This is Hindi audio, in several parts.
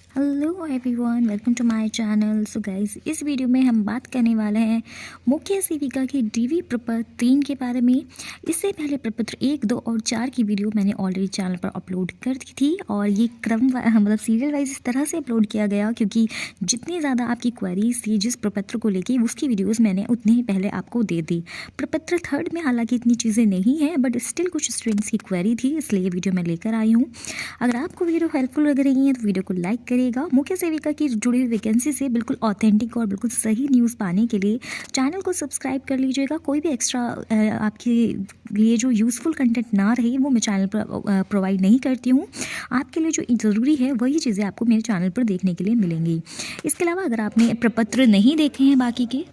Hello everyone, welcome to my channel. So guys, इस वीडियो में हम बात करने वाले हैं मुख्य सेविका के डीवी प्रपत्र 3 के बारे में। इससे पहले प्रपत्र 1, 2 और 4 की वीडियो मैंने ऑलरेडी चैनल पर अपलोड कर दी थी और ये क्रम मतलब सीरियल वाइज इस तरह से अपलोड किया गया क्योंकि जितनी ज़्यादा आपकी क्वेरीज थी जिस प्रपत्र को लेके उसकी वीडियोज़ मैंने उतनी ही पहले आपको दे दी। प्रपत्र 3 में हालांकि इतनी चीज़ें नहीं हैं, बट स्टिल कुछ स्टूडेंट्स की क्वेरी थी, इसलिए ये वीडियो मैं लेकर आई हूँ। अगर आपको वीडियो हेल्पफुल लग रही है तो वीडियो को लाइक करिएगा। मुख्य सेविका की जुड़ी हुई वैकेंसी से बिल्कुल ऑथेंटिक और बिल्कुल सही न्यूज़ पाने के लिए चैनल को सब्सक्राइब कर लीजिएगा। कोई भी एक्स्ट्रा आपके लिए जो यूज़फुल कंटेंट ना रहे वो मैं चैनल पर प्रोवाइड नहीं करती हूँ। आपके लिए जो ज़रूरी है वही चीज़ें आपको मेरे चैनल पर देखने के लिए मिलेंगी। इसके अलावा अगर आपने प्रपत्र नहीं देखे हैं बाकी के,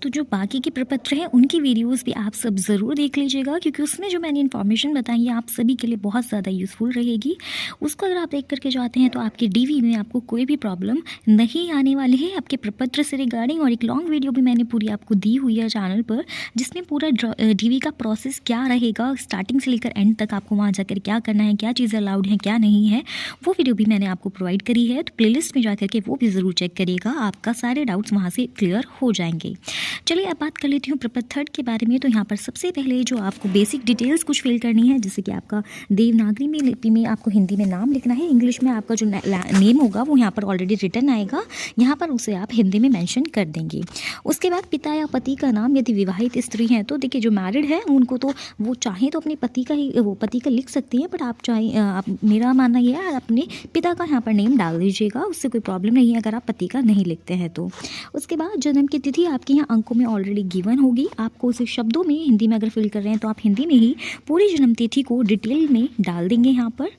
तो जो बाकी के प्रपत्र हैं उनकी वीडियोस भी आप सब ज़रूर देख लीजिएगा क्योंकि उसमें जो मैंने इन्फॉर्मेशन बताई है आप सभी के लिए बहुत ज़्यादा यूज़फुल रहेगी। उसको अगर आप देख करके जाते हैं तो आपके डीवी में आपको कोई भी प्रॉब्लम नहीं आने वाली है। आपके प्रपत्र से रिगार्डिंग और एक लॉन्ग वीडियो भी मैंने पूरी आपको दी हुई है चैनल पर, जिसमें पूरा डीवी का प्रोसेस क्या रहेगा, स्टार्टिंग से लेकर एंड तक आपको वहाँ जाकर क्या करना है, क्या चीज़ें अलाउड हैं क्या नहीं है, वो वीडियो भी मैंने आपको प्रोवाइड करी है। तो प्लेलिस्ट में जा करके वो भी ज़रूर चेक करिएगा, आपका सारे डाउट्स वहाँ से क्लियर हो जाएंगे। चलिए अब बात कर लेती हूँ प्रपत्र 3 के बारे में। तो यहाँ पर सबसे पहले जो आपको बेसिक डिटेल्स कुछ फिल करनी है, जैसे कि आपका देवनागरी में लिपि में आपको हिंदी में नाम लिखना है। इंग्लिश में आपका जो नेम होगा वो यहाँ पर ऑलरेडी रिटर्न आएगा, यहाँ पर उसे आप हिंदी में मेंशन कर देंगे। उसके बाद पिता या पति का नाम, यदि विवाहित स्त्री हैं तो देखिए जो मैरिड है उनको तो वो चाहें तो अपने पति का ही वो पति का लिख सकती हैं, बट आप चाहे मेरा मानना यह है अपने पिता का यहाँ पर नेम डाल दीजिएगा, उससे कोई प्रॉब्लम नहीं है अगर आप पति का नहीं लिखते हैं तो। उसके बाद जन्म की तिथि आपके यहाँ अंकों में ऑलरेडी गिवन होगी, आपको उसे शब्दों में हिंदी में अगर फिल कर रहे हैं तो आप हिंदी में ही पूरी जन्म तिथि को डिटेल में डाल देंगे यहाँ पर।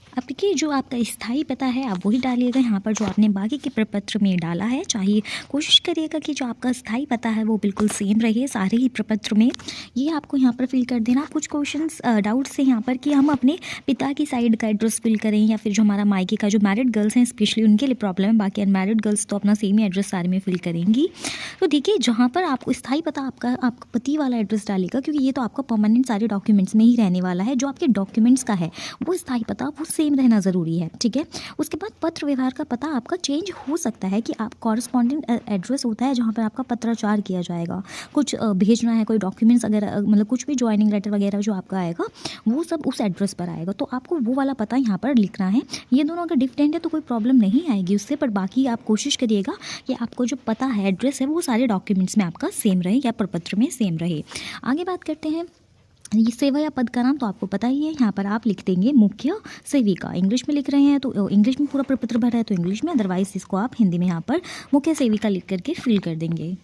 अब देखिए जो आपका स्थायी पता है आप वही डालिएगा यहाँ पर जो आपने बाकी के प्रपत्र में डाला है। चाहिए कोशिश करिएगा कि जो आपका स्थायी पता है वो बिल्कुल सेम रहे सारे ही प्रपत्र में, ये आपको यहाँ पर फिल कर देना। कुछ क्वेश्चंस डाउट्स है यहाँ पर कि हम अपने पिता की साइड का एड्रेस फिल करें या फिर जो हमारा मायके का, जो मैरिड गर्ल्स हैं स्पेशली उनके लिए प्रॉब्लम है, बाकी अनमैरिड गर्ल्स तो अपना सेम ही एड्रेस सारे में फिल करेंगी। तो देखिए जहाँ पर आपको स्थायी पता आपका पति वाला एड्रेस डालेगा, क्योंकि ये तो आपका परमानेंट सारे डॉक्यूमेंट्स में ही रहने वाला है। जो आपके डॉक्यूमेंट्स का है वो स्थायी पता वो सेम रहना ज़रूरी है, ठीक है। उसके बाद पत्र व्यवहार का पता आपका चेंज हो सकता है कि आप कॉरस्पॉन्डेंट एड्रेस होता है जहाँ पर आपका पत्राचार किया जाएगा, कुछ भेजना है, कोई डॉक्यूमेंट्स अगर मतलब कुछ भी ज्वाइनिंग लेटर वगैरह जो आपका आएगा वो सब उस एड्रेस पर आएगा, तो आपको वो वाला पता यहाँ पर लिखना है। ये दोनों अगर डिफरेंट है तो कोई प्रॉब्लम नहीं आएगी उससे, पर बाकी आप कोशिश करिएगा कि आपको जो पता है एड्रेस है वो सारे डॉक्यूमेंट्स में आपका सेम रहे या प्रपत्र में सेम रहे। आगे बात करते हैं ये सेवा या पद का नाम, तो आपको पता ही है यहाँ पर आप लिख देंगे मुख्य सेविका। इंग्लिश में लिख रहे हैं तो इंग्लिश में पूरा प्रपत्र भरा है तो इंग्लिश में, अदरवाइज इसको आप हिंदी में यहाँ पर मुख्य सेविका लिख करके फिल कर देंगे।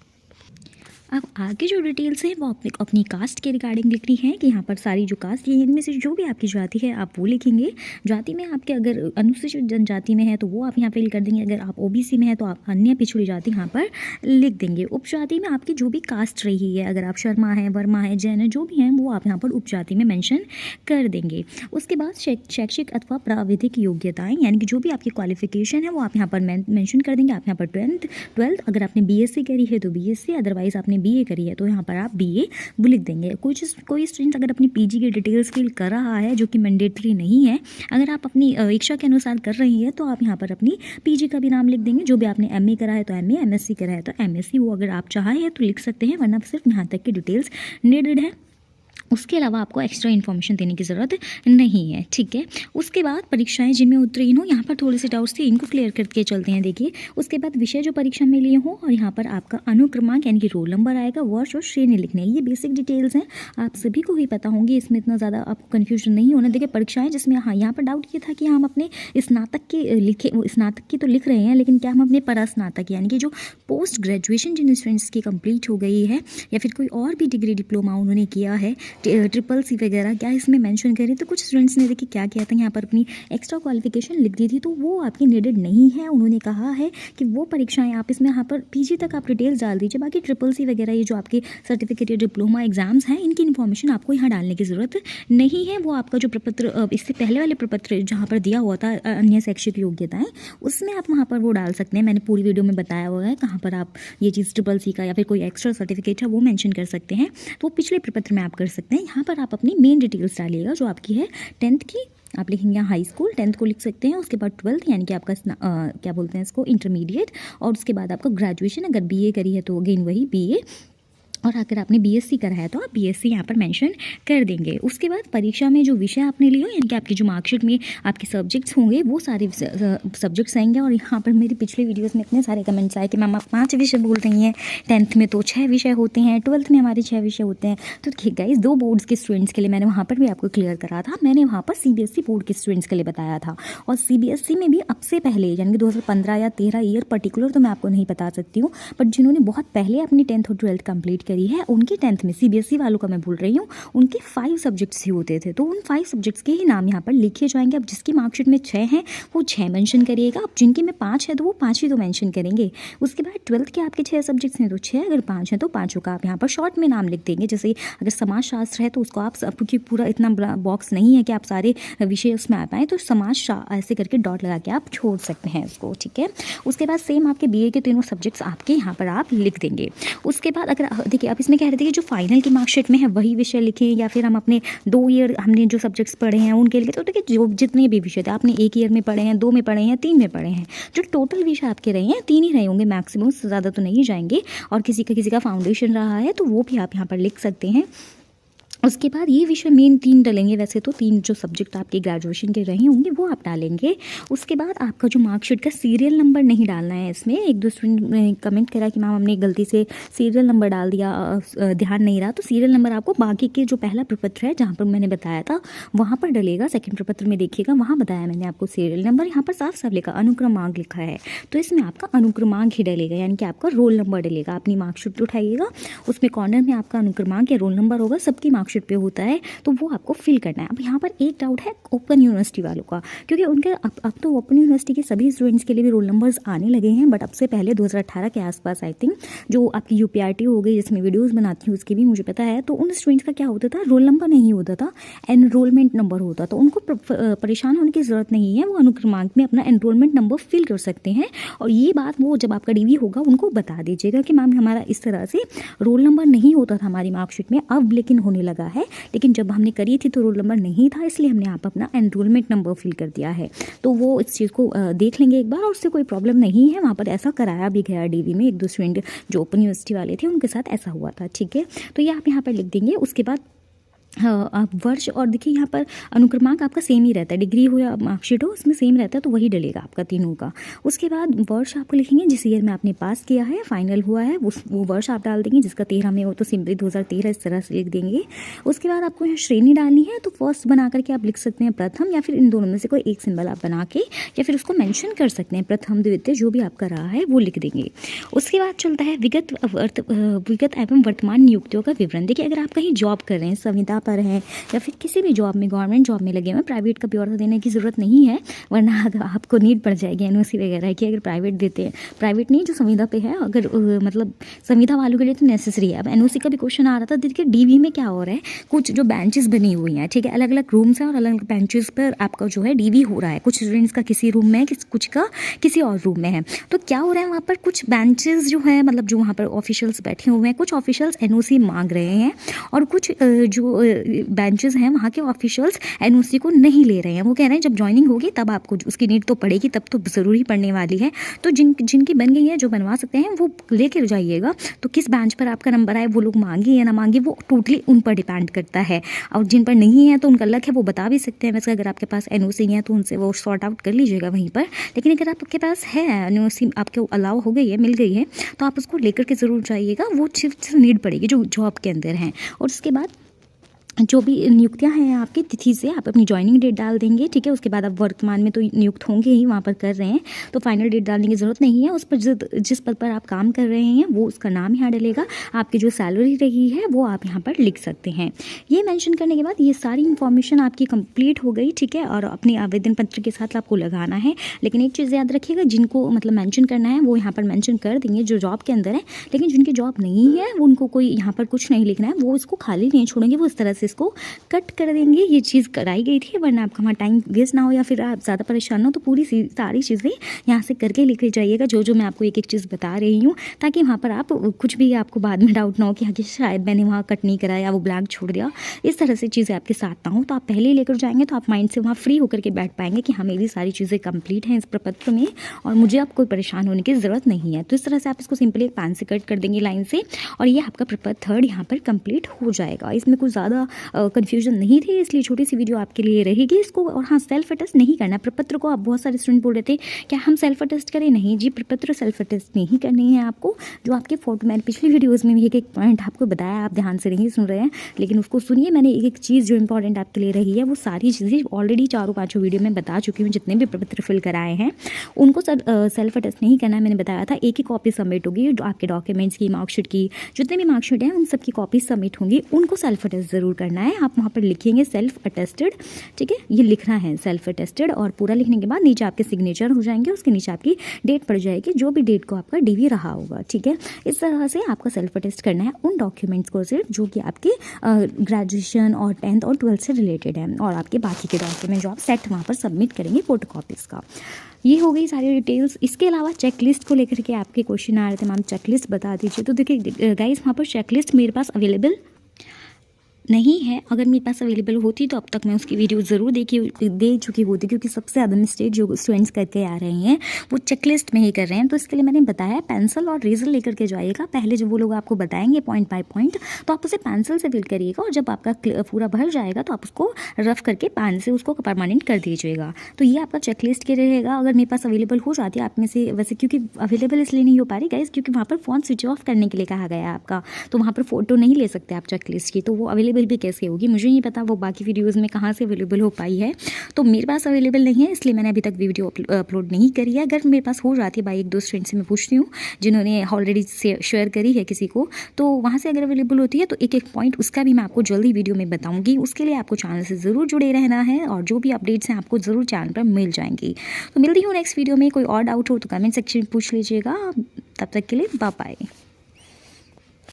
अब आगे जो डिटेल्स हैं वो अपनी कास्ट के रिगार्डिंग लिखनी है कि यहाँ पर सारी जो कास्ट है इनमें से जो भी आपकी जाति है आप वो लिखेंगे। जाति में आपके अगर अनुसूचित जनजाति में है तो वो आप यहाँ फिल कर देंगे, अगर आप ओबीसी में है तो आप अन्य पिछड़ी जाति यहाँ पर लिख देंगे। उपजाति में आपकी जो भी कास्ट रही है, अगर आप शर्मा है, वर्मा है, जैन है, जो भी हैं वो आप यहाँ पर उपजाति में मैंशन कर देंगे। उसके बाद शैक्षिक अथवा प्राविधिक योग्यताएँ, यानी कि जो भी आपकी क्वालिफिकेशन है वो आप यहाँ पर मैंशन कर देंगे। आप यहाँ पर 12th अगर आपने BSc करी है तो BSc, अदरवाइज आपने BA करी है तो यहाँ पर आप BA वो लिख देंगे। कोई स्टूडेंट अगर अपनी PG की डिटेल्स फिल कर रहा है जो कि मैंडेटरी नहीं है, अगर आप अपनी इच्छा के अनुसार कर रही है तो आप यहाँ पर अपनी PG का भी नाम लिख देंगे। जो भी आपने MA करा है तो MA, MSc करा है तो MSc, वो अगर आप चाहें तो लिख सकते हैं, वरना सिर्फ यहाँ तक की डिटेल्स नीडेड है, उसके अलावा आपको एक्स्ट्रा इन्फॉर्मेशन देने की ज़रूरत नहीं है, ठीक है। उसके बाद परीक्षाएं जिनमें उत्तीर्ण हो, यहाँ पर थोड़े से डाउट्स थे, इनको क्लियर करके चलते हैं। देखिए उसके बाद विषय जो परीक्षा में लिए हो और यहाँ पर आपका अनुक्रमांक यानी कि रोल नंबर आएगा, वर्ष और श्रेणी लिखने हैं। ये बेसिक डिटेल्स हैं, आप सभी को ही पता होंगी, इसमें इतना ज़्यादा आपको कन्फ्यूजन नहीं होना। देखिए परीक्षाएँ जिसमें हाँ यहाँ पर डाउट ये था कि हम अपने स्नातक के लिखे, स्नातक की तो लिख रहे हैं लेकिन क्या हम अपने परास्नातक यानी कि जो पोस्ट ग्रेजुएशन जिन स्टूडेंट्स की कंप्लीट हो गई है या फिर कोई और भी डिग्री डिप्लोमा उन्होंने किया है, CCC वगैरह, क्या इसमें मेंशन करें। तो कुछ स्टूडेंट्स ने देखिए क्या किया था, यहाँ पर अपनी एक्स्ट्रा क्वालिफिकेशन लिख दी थी, तो वो आपकी नीडेड नहीं है। उन्होंने कहा है कि वो परीक्षाएं आप इसमें यहाँ पर PG तक आप डिटेल्स डाल दीजिए, बाकी CCC वगैरह ये जो आपके सर्टिफिकेट या डिप्लोमा एग्जाम्स हैं इनकी इन्फॉर्मेशन आपको यहाँ डालने की ज़रूरत नहीं है। वो आपका जो प्रपत्र इससे पहले वाले प्रपत्र जहाँ पर दिया हुआ था अन्य शैक्षिक योग्यताएँ, उसमें आप वहाँ पर वो डाल सकते हैं। मैंने पूरी वीडियो में बताया हुआ है कहाँ पर आप ये चीज़ CCC का या फिर कोई एक्स्ट्रा सर्टिफिकेट है वो मेंशन कर सकते हैं, तो पिछले प्रपत्र में आप कर सकते हैं। यहाँ पर आप अपनी मेन डिटेल्स डालिएगा जो आपकी है 10th की आप लिखेंगे हाई स्कूल, 10th को लिख सकते हैं, उसके बाद 12th यानी कि आपका क्या बोलते हैं इसको, इंटरमीडिएट, और उसके बाद आपका ग्रेजुएशन, अगर बीए करी है तो अगेन वही बीए, और अगर आपने बीएससी करा है तो आप बीएससी यहाँ पर मेंशन कर देंगे। उसके बाद परीक्षा में जो विषय आपने लिया यानी कि आपकी जो मार्कशीट में आपके सब्जेक्ट्स होंगे वो सारे सब्जेक्ट्स आएंगे। और यहाँ पर मेरी पिछले वीडियोस में इतने सारे कमेंट्स आए कि मैम आप 5 विषय बोल रही हैं, 10th में तो 6 विषय होते हैं, 12th में हमारे 6 विषय होते हैं। तो ठीक गाइस, 2 बोर्ड्स के स्टूडेंट्स के लिए मैंने वहाँ पर भी आपको क्लियर करा था, मैंने वहाँ पर सीबीएसई बोर्ड के स्टूडेंट्स के लिए बताया था। और सीबीएसई में भी अब से पहले यानी कि 2015 या 13 ईयर पर्टिकुलर तो मैं आपको नहीं बता सकती हूँ, बट जिन्होंने बहुत पहले अपनी 10th और 12th कंप्लीट करी है उनके 10th में, सीबीएसई वालों का मैं बोल रही हूँ, उनके 5 सब्जेक्ट्स ही होते थे। तो उन 5 सब्जेक्ट्स के ही नाम यहाँ पर लिखे जाएंगे। अब जिसकी मार्कशीट में 6 हैं वो 6 मेंशन करिएगा, अब जिनके में 5 है तो वो 5 ही तो मेंशन करेंगे। उसके बाद 12th के आपके 6 सब्जेक्ट्स हैं तो 6, अगर 5 हैं तो 5 का आप यहाँ पर शॉर्ट में नाम लिख देंगे। जैसे अगर समाजशास्त्र है तो उसको आप, क्योंकि पूरा इतना बॉक्स नहीं है कि आप सारे विषय उसमें आ पाएँ, तो समाजशास्त्र ऐसे करके डॉट लगा के आप छोड़ सकते हैं उसको, ठीक है। उसके बाद सेम आपके बीए के तीनों सब्जेक्ट्स आपके यहाँ पर आप लिख देंगे। उसके बाद अगर देखिए आप इसमें कह रहे थे कि जो फाइनल की मार्कशीट में है वही विषय लिखें या फिर हम अपने 2 ईयर हमने जो सब्जेक्ट्स पढ़े हैं उनके लिए, तो देखिए जो जितने भी विषय थे आपने 1 ईयर में पढ़े हैं, 2 में पढ़े हैं, 3 में पढ़े हैं, जो टोटल विषय आपके रहे हैं 3 ही रहे होंगे मैक्सिमम, से ज़्यादा तो नहीं जाएंगे। और किसी का फाउंडेशन रहा है तो वो भी आप यहाँ पर लिख सकते हैं। उसके बाद ये विषय मेन 3 डलेंगे, वैसे तो 3 जो सब्जेक्ट आपके ग्रेजुएशन के रहे होंगे वो आप डालेंगे। उसके बाद आपका जो मार्कशीट का सीरियल नंबर नहीं डालना है इसमें। एक दो स्टूडेंट ने कमेंट करा कि मैम हमने गलती से सीरियल नंबर डाल दिया, ध्यान नहीं रहा, तो सीरियल नंबर आपको बाकी के जो पहला प्रपत्र है जहाँ पर मैंने बताया था वहाँ पर डलेगा। सेकेंड प्रपत्र में देखिएगा, वहाँ बताया मैंने आपको सीरियल नंबर, यहाँ पर साफ साफ लिखा अनुक्रमांक लिखा है, तो इसमें आपका अनुक्रमांक ही डलेगा, यानी कि आपका रोल नंबर डलेगा। अपनी मार्कशीट उठाइएगा, उसमें कॉर्नर में आपका अनुक्रमांक या रोल नंबर होगा, सबकी मार्कशीट पे होता है, तो वो आपको फिल करना है। अब यहाँ पर एक डाउट है ओपन यूनिवर्सिटी वालों का, क्योंकि उनके अब तो ओपन यूनिवर्सिटी के सभी स्टूडेंट्स के लिए भी रोल नंबर्स आने लगे हैं, बट अब से पहले 2018 के आसपास आई थिंक जो आपकी यूपीआरटी हो गई जिसमें वीडियोस बनाती हूँ उसकी भी मुझे पता है, तो उन स्टूडेंट्स का क्या होता था, रोल नंबर नहीं होता था, एनरोलमेंट नंबर होता, तो उनको परेशान होने की ज़रूरत नहीं है, वो अनुक्रमांक में अपना एनरोलमेंट नंबर फिल कर सकते हैं। और ये बात वो जब आपका डीवी होगा उनको बता दीजिएगा कि मैम हमारा इस तरह से रोल नंबर नहीं होता था हमारी मार्कशीट में, अब लेकिन होने लगा है, लेकिन जब हमने करी थी तो रोल नंबर नहीं था, इसलिए हमने यहाँ पर अपना एनरोलमेंट नंबर फिल कर दिया है। तो वो इस चीज़ को देख लेंगे एक बार, और उससे कोई प्रॉब्लम नहीं है। वहाँ पर ऐसा कराया भी गया डीवी में, 1-2 स्टूडेंट जो ओपन यूनिवर्सिटी वाले थे उनके साथ ऐसा हुआ था, ठीक है। तो ये आप यहाँ पर लिख देंगे। उसके बाद आप वर्ष, और देखिए यहाँ पर अनुक्रमांक आपका सेम ही रहता है, डिग्री हो या मार्कशीट हो उसमें सेम रहता है, तो वही डलेगा आपका तीनों का। उसके बाद वर्ष आपको लिखेंगे जिस ईयर में आपने पास किया है, फाइनल हुआ है, वो वर्ष आप डाल देंगे। जिसका 13 में हो तो सिंपली 2013 इस तरह से लिख देंगे। उसके बाद आपको यहाँ श्रेणी डालनी है, तो फर्स्ट बना करके आप लिख सकते हैं प्रथम, या फिर इन दोनों में से कोई एक सिंबल आप बना के या फिर उसको मेंशन कर सकते हैं, प्रथम द्वितीय जो भी आपका रहा है वो लिख देंगे। उसके बाद चलता है विगत एवं वर्तमान नियुक्तियों का विवरण। देखिए अगर आप कहीं जॉब कर रहे हैं, संविदा पर हैं या फिर किसी भी जॉब में, गवर्नमेंट जॉब में लगे हुए, प्राइवेट का ब्यौरा देने की ज़रूरत नहीं है, वरना आपको नीड पड़ जाएगी एनओसी वगैरह की। अगर प्राइवेट देते हैं, प्राइवेट नहीं जो संविदा पे है, अगर मतलब संविदा वालों के लिए तो नेसेसरी है। अब एनओसी का भी क्वेश्चन आ रहा था। देखिए डीवी में क्या हो रहा है, कुछ जो बेंचेस बनी हुई हैं, ठीक है, अलग अलग रूम्स हैं और अलग अलग बेंचेस पर आपका जो है डीवी हो रहा है। कुछ स्टूडेंट्स का किसी रूम में है, कुछ का किसी और रूम में है। तो क्या हो रहा है, वहाँ पर कुछ बेंचेस जो है, मतलब जो वहाँ पर ऑफिशियल्स बैठे हुए हैं, कुछ ऑफिशियल्स एनओसी मांग रहे हैं और कुछ जो बेंचेस हैं वहाँ के ऑफिशियल्स एनओसी को नहीं ले रहे हैं। वो कह रहे हैं जब ज्वाइनिंग होगी तब आपको उसकी नीड तो पड़ेगी, तब तो ज़रूर ही पड़ने वाली है। तो जिनकी बन गई है, जो बनवा सकते हैं वो लेकर जाइएगा। तो किस बेंच पर आपका नंबर आए, वो लोग मांगे या ना मांगे, वो टोटली उन पर डिपेंड करता है। और जिन पर नहीं है तो उनका लक है, वो बता भी सकते हैं। वैसे अगर आपके पास एनओसी है तो उनसे वो सॉर्ट आउट कर लीजिएगा वहीं पर। लेकिन अगर आपके पास है एनओसी, आपको अलाउ हो गई है, मिल गई है, तो आप उसको लेकर के ज़रूर जाइएगा। वो सिर्फ नीड पड़ेगी जो जॉब के अंदर हैं। और उसके बाद जो भी नियुक्तियां हैं आपकी तिथि से आप अपनी ज्वाइनिंग डेट डाल देंगे, ठीक है। उसके बाद आप वर्तमान में तो नियुक्त होंगे ही, वहाँ पर कर रहे हैं, तो फाइनल डेट डालने की ज़रूरत नहीं है। उस पर जिस पद पर आप काम कर रहे हैं वो उसका नाम यहाँ डलेगा। आपकी जो सैलरी रही है वो आप यहाँ पर लिख सकते हैं। ये मेंशन करने के बाद ये सारी इन्फॉर्मेशन आपकी कंप्लीट हो गई, ठीक है। और अपने आवेदन पत्र के साथ आपको लगाना है। लेकिन एक चीज़ याद रखिएगा, जिनको मतलब मेंशन करना है वो यहाँ पर मेंशन कर देंगे जो जॉब के अंदर है। लेकिन जिनकी जॉब नहीं है उनको कोई यहाँ पर कुछ नहीं लिखना है, वो इसको खाली नहीं छोड़ेंगे, वो इस तरह से से इसको कट कर देंगे। ये चीज़ कराई गई थी वरना आपका वहाँ टाइम वेस्ट ना हो या फिर आप ज़्यादा परेशान ना हो, तो पूरी सारी चीज़ें यहाँ से करके लेके जाइएगा, जो मैं आपको एक एक चीज़ बता रही हूँ, ताकि वहाँ पर आप कुछ भी आपको बाद में डाउट ना हो कि हाँ कि शायद मैंने वहाँ कट नहीं करा या वो ब्लैंक छोड़ दिया, इस तरह से चीज़ें आपके साथ ना हो। तो आप पहले ही लेकर जाएंगे तो आप माइंड से वहाँ फ्री होकर के बैठ पाएंगे कि हाँ मेरी सारी चीज़ें कंप्लीट हैं इस प्रपत्र में और मुझे अब कोई परेशान होने की ज़रूरत नहीं है। तो इस तरह से आप इसको सिंपली एक पेन से कट कर देंगे लाइन से, और ये आपका प्रपत्र थर्ड यहाँ पर कंप्लीट हो जाएगा। इसमें कुछ ज़्यादा कन्फ्यूजन नहीं थी, इसलिए छोटी सी वीडियो आपके लिए रहेगी इसको। और हाँ, सेल्फ अटेस्ट नहीं करना प्रपत्र को। आप बहुत सारे स्टूडेंट बोल रहे थे क्या हम सेल्फ अटेस्ट करें? नहीं जी, प्रपत्र सेल्फ अटेस्ट नहीं करनी है आपको। जो आपके फोटो, मैंने पिछली वीडियोज़ में भी एक पॉइंट आपको बताया, आप ध्यान से नहीं सुन रहे हैं, लेकिन उसको सुनिए। मैंने एक चीज़ जो इंपॉर्टेंट आपके लिए रही है वो सारी चीज़ें ऑलरेडी 4-5 वीडियो में बता चुकी हूँ। जितने भी प्रपत्र फिल कराए हैं उनको सेल्फ अटेस्ट नहीं करना है, मैंने बताया था। एक ही कॉपी सबमिट होगी, जो आपके डॉक्यूमेंट्स की, मार्कशीट की, जितने भी मार्कशीट हैं उन सब की कॉपी सबमिट होंगी, उनको सेल्फ अटेस्ट ज़रूर करना है। आप वहाँ पर लिखेंगे सेल्फ अटेस्टेड, ठीक है, ये लिखना है सेल्फ अटेस्टेड, और पूरा लिखने के बाद नीचे आपके सिग्नेचर हो जाएंगे, उसके नीचे आपकी डेट पड़ जाएगी, जो भी डेट को आपका डीवी रहा होगा, ठीक है। इस तरह से आपका सेल्फ अटेस्ट करना है उन डॉक्यूमेंट्स को से जो कि आपके ग्रेजुएशन और 10th और 12th से रिलेटेड है, और आपके बाकी के डॉक्यूमेंट जो आप सेट वहाँ पर सबमिट करेंगे फोटो कॉपीज़ का। ये हो गई सारी डिटेल्स। इसके अलावा चेकलिस्ट को लेकर के आपके क्वेश्चन आ रहे थे, मैम चेकलिस्ट बता दीजिए। तो देखिए गाइस, वहाँ पर चेकलिस्ट मेरे पास अवेलेबल नहीं है। अगर मेरे पास अवेलेबल होती तो अब तक मैं उसकी वीडियो ज़रूर दे चुकी होती, क्योंकि सबसे ज़्यादा मिस्टेक जो स्टूडेंट्स करके आ रहे हैं वो चेकलिस्ट में ही कर रहे हैं। तो इसके लिए मैंने बताया पेंसिल और रेजर लेकर के जाइएगा। पहले जब वो लोग आपको बताएंगे पॉइंट बाय पॉइंट, तो आप उसे पेंसिल से फिल करिएगा, और जब आपका पूरा भर जाएगा तो आप उसको रफ करके पेन से उसको परमानेंट कर दीजिएगा। तो ये आपका चेकलिस्ट के रहेगा। अगर मेरे पास अवेलेबल हो जाती है आप में से, वैसे क्योंकि अवेलेबल इसलिए नहीं हो पा रही गाइस क्योंकि वहाँ पर फ़ोन स्विच ऑफ करने के लिए कहा गया है आपका, तो वहाँ पर फ़ोटो नहीं ले सकते आप चेकलिस्ट की। तो वो अवेलेबल भी कैसे होगी मुझे नहीं पता, वो बाकी वीडियोस में कहाँ से अवेलेबल हो पाई है। तो मेरे पास अवेलेबल नहीं है, इसलिए मैंने अभी तक वीडियो अपलोड नहीं करी है। अगर मेरे पास हो जाती है, एक दो फ्रेंड से मैं पूछती हूँ जिन्होंने ऑलरेडी शेयर करी है किसी को, तो वहाँ से अगर अवेलेबल होती है तो एक एक पॉइंट उसका भी मैं आपको जल्दी वीडियो में बताऊँगी। उसके लिए आपको चैनल से ज़रूर जुड़े रहना है, और जो भी अपडेट्स हैं आपको ज़रूर चैनल पर मिल जाएंगी। तो मिलती हूँ नेक्स्ट वीडियो में। कोई और डाउट हो तो कमेंट सेक्शन में पूछ लीजिएगा। तब तक के लिए बाय बाय।